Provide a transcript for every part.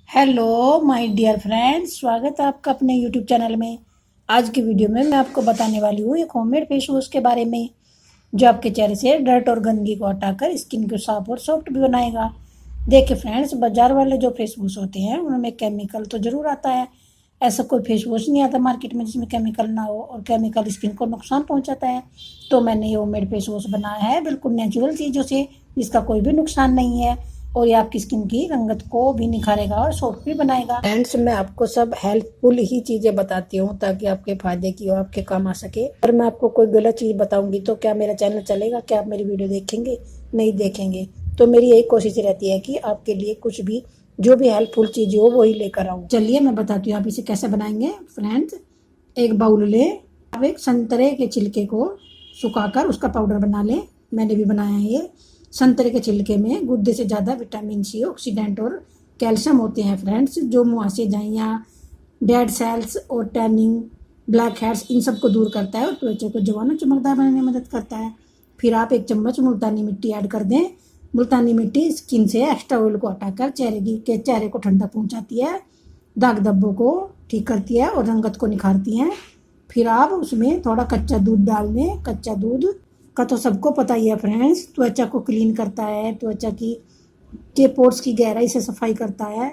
Hello my dear friends, स्वागत है आपका अपने यूट्यूब चैनल में। आज की वीडियो में मैं आपको बताने वाली हूँ एक होममेड फेस वॉश के बारे में, जो आपके चेहरे से डर्ट और गंदगी को हटाकर स्किन को साफ और सॉफ्ट भी बनाएगा। देखिए फ्रेंड्स, बाजार वाले जो फेस वॉश होते हैं उनमें केमिकल तो ज़रूर आता है। ऐसा कोई फेस वॉश नहीं आता मार्केट में जिसमें केमिकल ना हो, और केमिकल स्किन को नुकसान पहुँचाता है। तो मैंने ये होममेड फेस वॉश बनाया है बिल्कुल नेचुरल चीज़ों से, जिसका कोई भी नुकसान नहीं है, और ये आपकी स्किन की रंगत को भी निखारेगा और सॉफ्ट भी बनाएगा। फ्रेंड्स, मैं आपको सब हेल्पफुल ही चीज़ें बताती हूँ ताकि आपके फायदे की और आपके काम आ सके। और मैं आपको कोई गलत चीज़ बताऊंगी तो क्या मेरा चैनल चलेगा? क्या आप मेरी वीडियो देखेंगे? नहीं देखेंगे। तो मेरी यही कोशिश रहती है कि आपके लिए कुछ भी जो भी हेल्पफुल चीज़ हो वही लेकर आऊँ। चलिए मैं बताती हूँ आप इसे कैसे बनाएंगे। फ्रेंड्स, एक बाउल ले, आप एक संतरे के छिलके को सुखाकर उसका पाउडर बना लें। मैंने भी बनाया है ये। संतरे के छिलके में गुर्दे से ज़्यादा विटामिन सी, ऑक्सीडेंट और कैल्शियम होते हैं फ्रेंड्स, जो मुहासे, झाइयाँ, डेड सेल्स और टैनिंग, ब्लैक हेड्स, इन सब को दूर करता है और त्वचा को जवान और चमकदार बनाने में मदद करता है। फिर आप एक चम्मच मुल्तानी मिट्टी ऐड कर दें। मुल्तानी मिट्टी स्किन से एक्स्ट्रा ऑयल को हटाकर चेहरे को ठंडा पहुँचाती है, दाग धब्बों को ठीक करती है और रंगत को निखारती है। फिर आप उसमें थोड़ा कच्चा दूध डाल दें। कच्चा दूध का तो सबको पता ही है फ्रेंड्स, त्वचा को क्लीन करता है, त्वचा की के पोर्स की गहराई से सफाई करता है।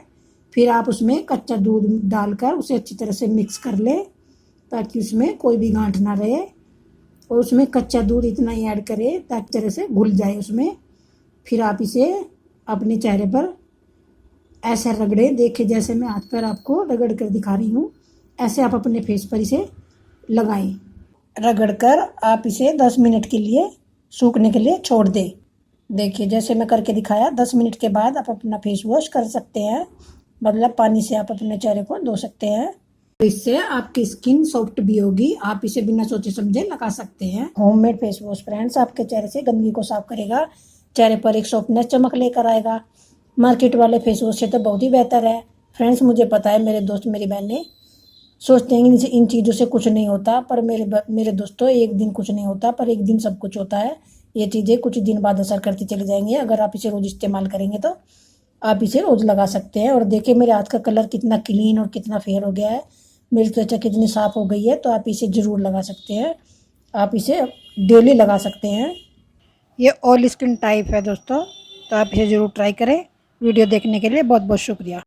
फिर आप उसमें कच्चा दूध डालकर उसे अच्छी तरह से मिक्स कर ले ताकि उसमें कोई भी गांठ ना रहे, और उसमें कच्चा दूध इतना ही ऐड करें ताकि तरह से घुल जाए उसमें। फिर आप इसे अपने चेहरे पर ऐसे रगड़े, देखे जैसे मैं हाथ पर आपको रगड़ कर दिखा रही हूँ, ऐसे आप अपने फेस पर इसे लगाएं। रगड़कर आप इसे 10 मिनट के लिए सूखने के लिए छोड़ दें। देखिए जैसे मैं करके दिखाया, 10 मिनट के बाद आप अपना फेस वॉश कर सकते हैं, मतलब पानी से आप अपने चेहरे को धो सकते हैं। इससे आपकी स्किन सॉफ्ट भी होगी। आप इसे बिना सोचे समझे लगा सकते हैं। होममेड फेस वॉश फ्रेंड्स आपके चेहरे से गंदगी को साफ करेगा, चेहरे पर एक सॉफ्टनेस, चमक लेकर आएगा। मार्केट वाले फेस वॉश से तो बहुत ही बेहतर है फ्रेंड्स। मुझे पता है मेरे दोस्त, मेरी बहनें सोचते हैं कि इन चीज़ों से कुछ नहीं होता, पर मेरे दोस्तों, एक दिन कुछ नहीं होता पर एक दिन सब कुछ होता है। ये चीज़ें कुछ दिन बाद असर करती चली जाएंगी। अगर आप इसे रोज़ इस्तेमाल करेंगे तो आप इसे रोज़ लगा सकते हैं। और देखिए मेरे हाथ का कलर कितना क्लीन और कितना फेयर हो गया है, मेरी त्वचा कितनी साफ़ हो गई है। तो आप इसे ज़रूर लगा सकते हैं, आप इसे डेली लगा सकते हैं। ये ऑल स्किन टाइप है दोस्तों, तो आप इसे ज़रूर ट्राई करें। वीडियो देखने के लिए बहुत बहुत शुक्रिया।